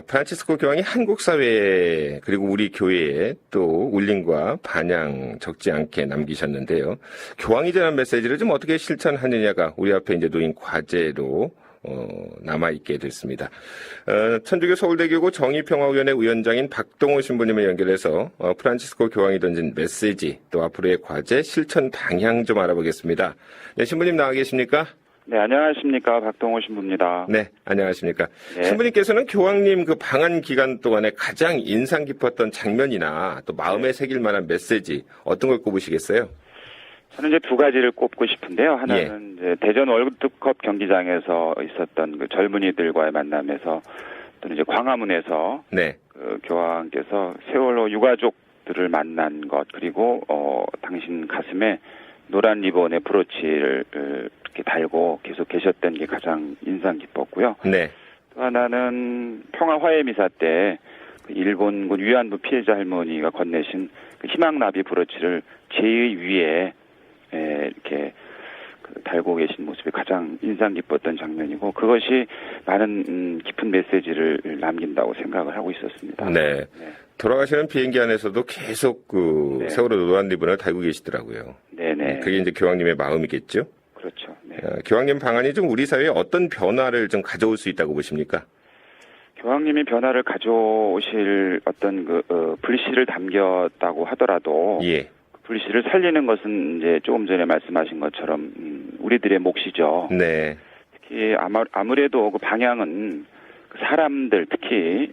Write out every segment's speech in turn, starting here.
프란치스코 교황이 한국 사회에 그리고 우리 교회에 또 울림과 반향 적지 않게 남기셨는데요. 교황이 전한 메시지를 좀 어떻게 실천하느냐가 우리 앞에 이제 놓인 과제로 남아있게 됐습니다. 천주교 서울대교구 정의평화위원회 위원장인 박동호 신부님을 연결해서 프란치스코 교황이 던진 메시지 또 앞으로의 과제 실천 방향 좀 알아보겠습니다. 네, 신부님 나와 계십니까? 네, 안녕하십니까. 박동호 신부입니다. 네, 안녕하십니까. 네. 신부님께서는 교황님 그 방한 기간 동안에 가장 인상 깊었던 장면이나 또 마음에 새길 만한 메시지 어떤 걸 꼽으시겠어요? 저는 이제 두 가지를 꼽고 싶은데요. 하나는 이제 대전 월드컵 경기장에서 있었던 그 젊은이들과의 만남에서 또는 이제 광화문에서 네. 그 교황께서 세월호 유가족들을 만난 것 그리고 당신 가슴에 노란 리본의 브로치를 이렇게 달고 계속 계셨던 게 가장 인상 깊었고요. 네. 또 하나는 평화 화해 미사 때 그 일본군 위안부 피해자 할머니가 건네신 그 희망나비 브로치를 제의 위에 이렇게 달고 계신 모습이 가장 인상 깊었던 장면이고 그것이 많은 깊은 메시지를 남긴다고 생각을 하고 있었습니다. 네. 네. 돌아가시는 비행기 안에서도 계속 그 네. 세월호 노란 리본을 달고 계시더라고요. 네네. 그게 이제 교황님의 마음이겠죠? 그렇죠. 네. 교황님 방안이 좀 우리 사회에 어떤 변화를 좀 가져올 수 있다고 보십니까? 교황님이 변화를 가져오실 어떤 불씨를 담겼다고 하더라도 예. 불씨를 살리는 것은 이제 조금 전에 말씀하신 것처럼 우리들의 몫이죠. 네. 특히 아무래도 그 방향은 사람들 특히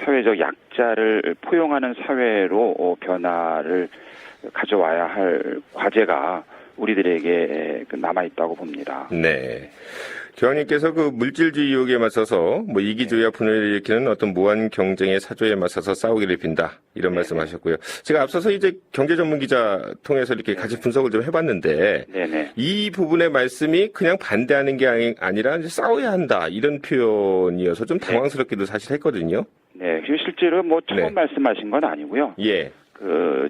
사회적 약자를 포용하는 사회로 변화를 가져와야 할 과제가 우리들에게 남아 있다고 봅니다. 네. 교황님께서 그 물질주의 유혹에 맞서서 이기주의와 분열을 일으키는 어떤 무한 경쟁의 사조에 맞서서 싸우기를 빈다 이런 말씀하셨고요. 제가 앞서서 이제 경제 전문 기자 통해서 이렇게 같이 분석을 좀 해봤는데 네네. 이 부분의 말씀이 그냥 반대하는 게 아니라 이제 싸워야 한다 이런 표현이어서 좀 당황스럽기도 사실 했거든요. 네, 실제로 처음 말씀하신 건 아니고요. 예.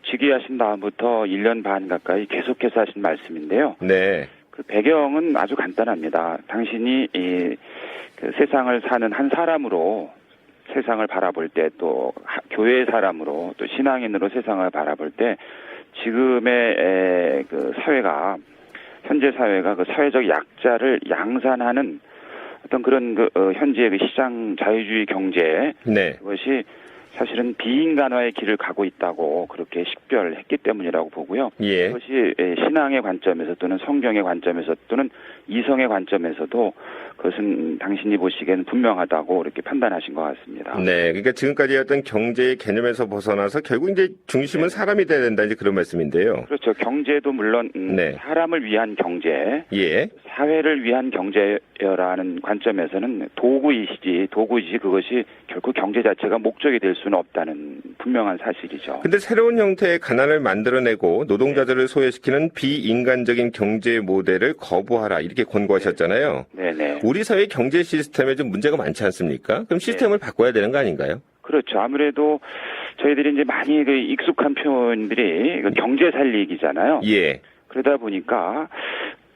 즉위하신 다음부터 1년 반 가까이 계속해서 하신 말씀인데요. 네. 그 배경은 아주 간단합니다. 당신이 그 세상을 사는 한 사람으로 세상을 바라볼 때 또 교회 사람으로 또 신앙인으로 세상을 바라볼 때 지금의 그 사회가 현재 사회가 그 사회적 약자를 양산하는 어떤 그런 현재의 그 시장 자유주의 경제 네. 그것이 사실은 비인간화의 길을 가고 있다고 그렇게 식별했기 때문이라고 보고요. 예. 그것이 신앙의 관점에서 또는 성경의 관점에서 또는 이성의 관점에서도 그것은 당신이 보시기에는 분명하다고 이렇게 판단하신 것 같습니다. 네. 그러니까 지금까지 했던 경제의 개념에서 벗어나서 결국 이제 중심은 사람이 돼야 된다 이제 그런 말씀인데요. 그렇죠. 경제도 물론 사람을 위한 경제, 예. 사회를 위한 경제라는 관점에서는 도구이지 그것이 결코 경제 자체가 목적이 될 수는 없다는 분명한 사실이죠. 근데 새로운 형태의 가난을 만들어내고 노동자들을 소외시키는 비인간적인 경제 모델을 거부하라 이렇게 권고하셨잖아요. 네네. 우리 사회 경제 시스템에 좀 문제가 많지 않습니까? 그럼 시스템을 바꿔야 되는 거 아닌가요? 그렇죠. 아무래도 저희들이 이제 많이 익숙한 표현들이 경제 살리기잖아요. 예. 그러다 보니까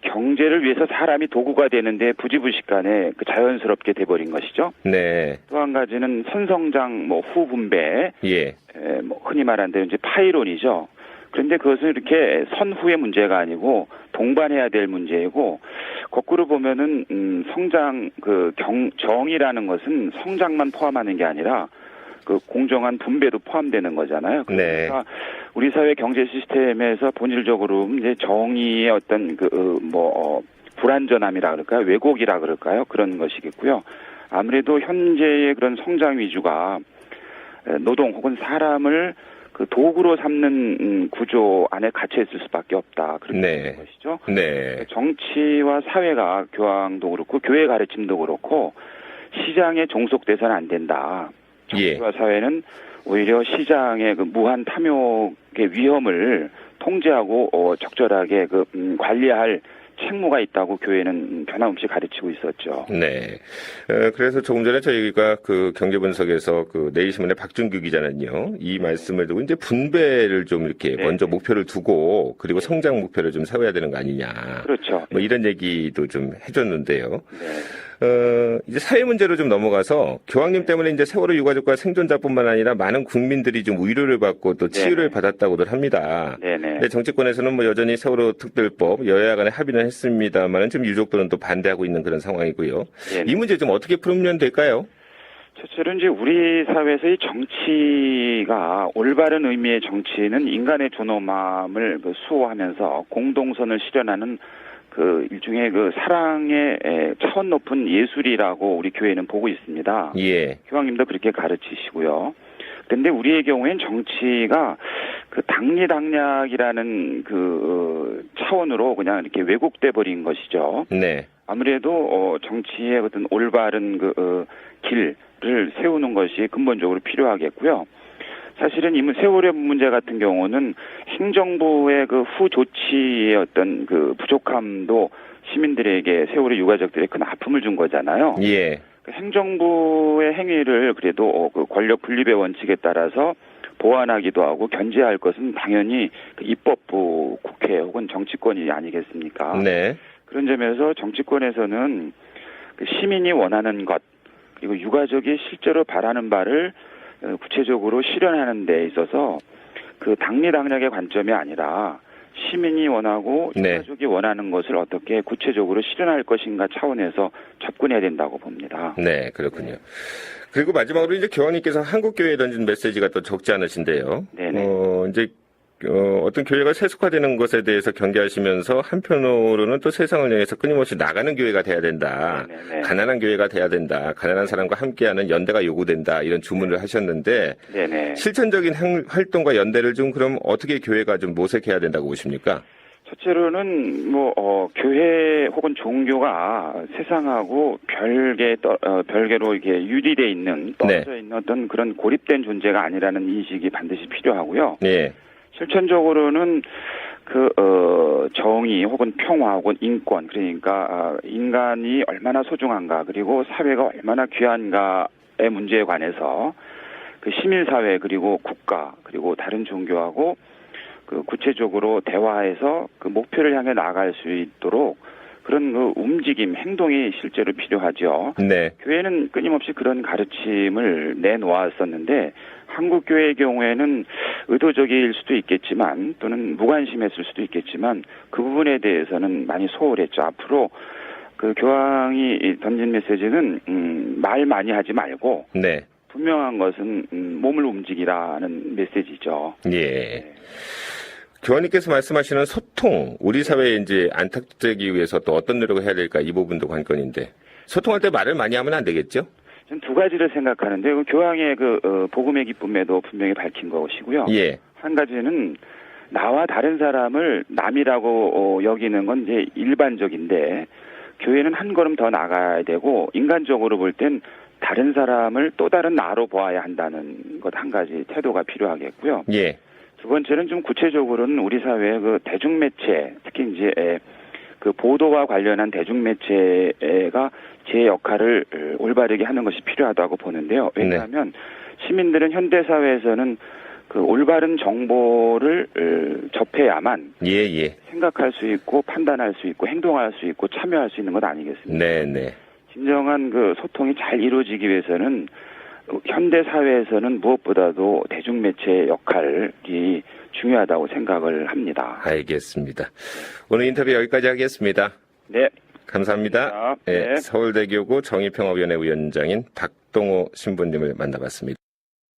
경제를 위해서 사람이 도구가 되는데 부지불식간에 자연스럽게 돼버린 것이죠. 네. 또 한 가지는 선성장 후분배, 예. 흔히 말하는 대로 이제 파이론이죠. 그런데 그것은 이렇게 선후의 문제가 아니고 동반해야 될 문제이고 거꾸로 보면은 성장 정이라는 것은 성장만 포함하는 게 아니라 그 공정한 분배도 포함되는 거잖아요. 그러니까 우리 사회 경제 시스템에서 본질적으로 이제 정의의 어떤 불완전함이라 그럴까요? 왜곡이라 그럴까요? 그런 것이겠고요. 아무래도 현재의 그런 성장 위주가 노동 혹은 사람을 그 도구로 삼는 구조 안에 갇혀 있을 수밖에 없다. 그렇게 되는 것이죠. 네. 정치와 사회가 교황도 그렇고 교회 가르침도 그렇고 시장에 종속돼서는 안 된다. 정치와 사회는 오히려 시장의 그 무한 탐욕의 위험을 통제하고 적절하게 관리할 책무가 있다고 교회는 변함없이 가르치고 있었죠. 네. 그래서 조금 전에 저희가 그 경제 분석에서 그 내일신문의 박준규 기자는요, 이 말씀을 두고 이제 분배를 좀 이렇게 먼저 목표를 두고 그리고 성장 목표를 좀 세워야 되는 거 아니냐. 그렇죠. 이런 얘기도 좀 해줬는데요. 이제 사회 문제로 좀 넘어가서 교황님 때문에 이제 세월호 유가족과 생존자뿐만 아니라 많은 국민들이 좀 위로를 받고 또 치유를 받았다고들 합니다. 네네. 근데 정치권에서는 뭐 여전히 세월호 특별법 여야 간에 합의는 했습니다만은 지금 유족들은 또 반대하고 있는 그런 상황이고요. 네네. 이 문제 좀 어떻게 풀면 될까요? 첫째로 이제 우리 사회에서의 정치가 올바른 의미의 정치는 인간의 존엄함을 수호하면서 공동선을 실현하는 그 일종의 그 사랑의 차원 높은 예술이라고 우리 교회는 보고 있습니다. 예. 교황님도 그렇게 가르치시고요. 근데 우리의 경우엔 정치가 그 당리당략이라는 그 차원으로 그냥 이렇게 왜곡돼 버린 것이죠. 네. 아무래도 정치의 어떤 올바른 길을 세우는 것이 근본적으로 필요하겠고요. 사실은 이 세월의 문제 같은 경우는 행정부의 그 후조치의 어떤 그 부족함도 시민들에게 세월의 유가족들의 큰 아픔을 준 거잖아요. 예. 행정부의 행위를 그래도 그 권력 분립의 원칙에 따라서 보완하기도 하고 견제할 것은 당연히 그 입법부, 국회 혹은 정치권이 아니겠습니까? 네. 그런 점에서 정치권에서는 그 시민이 원하는 것 그리고 유가족이 실제로 바라는 바를 구체적으로 실현하는 데 있어서 그 당리당략의 관점이 아니라 시민이 원하고 유가족이 원하는 것을 어떻게 구체적으로 실현할 것인가 차원에서 접근해야 된다고 봅니다. 네, 그렇군요. 그리고 마지막으로 이제 교황님께서 한국교회에 던진 메시지가 또 적지 않으신데요. 네네. 이제 어떤 교회가 세속화되는 것에 대해서 경계하시면서 한편으로는 또 세상을 향해서 끊임없이 나가는 교회가 돼야 된다. 네네. 가난한 교회가 돼야 된다. 가난한 사람과 함께하는 연대가 요구된다. 이런 주문을 하셨는데 네네. 실천적인 활동과 연대를 좀 그럼 어떻게 교회가 좀 모색해야 된다고 보십니까? 첫째로는 교회 혹은 종교가 세상하고 별개로 이렇게 유리돼 있는 떨어져 있는 어떤 그런 고립된 존재가 아니라는 인식이 반드시 필요하고요. 네. 실천적으로는 정의 혹은 평화 혹은 인권 그러니까 인간이 얼마나 소중한가 그리고 사회가 얼마나 귀한가의 문제에 관해서 그 시민사회 그리고 국가 그리고 다른 종교하고 그 구체적으로 대화해서 그 목표를 향해 나아갈 수 있도록 그런 그 움직임, 행동이 실제로 필요하죠. 네. 교회는 끊임없이 그런 가르침을 내놓았었는데 한국 교회의 경우에는 의도적일 수도 있겠지만 또는 무관심했을 수도 있겠지만 그 부분에 대해서는 많이 소홀했죠. 앞으로 그 교황이 던진 메시지는 말 많이 하지 말고 네. 분명한 것은 몸을 움직이라는 메시지죠. 예. 교황님께서 말씀하시는 소통, 우리 사회에 이제 안착되기 위해서 또 어떤 노력을 해야 될까 이 부분도 관건인데 소통할 때 말을 많이 하면 안 되겠죠? 저는 두 가지를 생각하는데 교황의 복음의 기쁨에도 분명히 밝힌 것이고요. 예. 한 가지는 나와 다른 사람을 남이라고 여기는 건 이제 일반적인데 교회는 한 걸음 더 나가야 되고 인간적으로 볼 땐 다른 사람을 또 다른 나로 보아야 한다는 것 한 가지 태도가 필요하겠고요. 예. 두 번째는 좀 구체적으로는 우리 사회의 그 대중매체, 특히 이제 그 보도와 관련한 대중매체가 제 역할을 올바르게 하는 것이 필요하다고 보는데요. 왜냐하면 시민들은 현대사회에서는 그 올바른 정보를 접해야만 생각할 수 있고 판단할 수 있고 행동할 수 있고 참여할 수 있는 것 아니겠습니까? 네. 진정한 그 소통이 잘 이루어지기 위해서는 현대 사회에서는 무엇보다도 대중매체의 역할이 중요하다고 생각을 합니다. 알겠습니다. 오늘 인터뷰 여기까지 하겠습니다. 네. 감사합니다. 네. 서울대교구 정의평화위원회 위원장인 박동호 신부님을 만나봤습니다.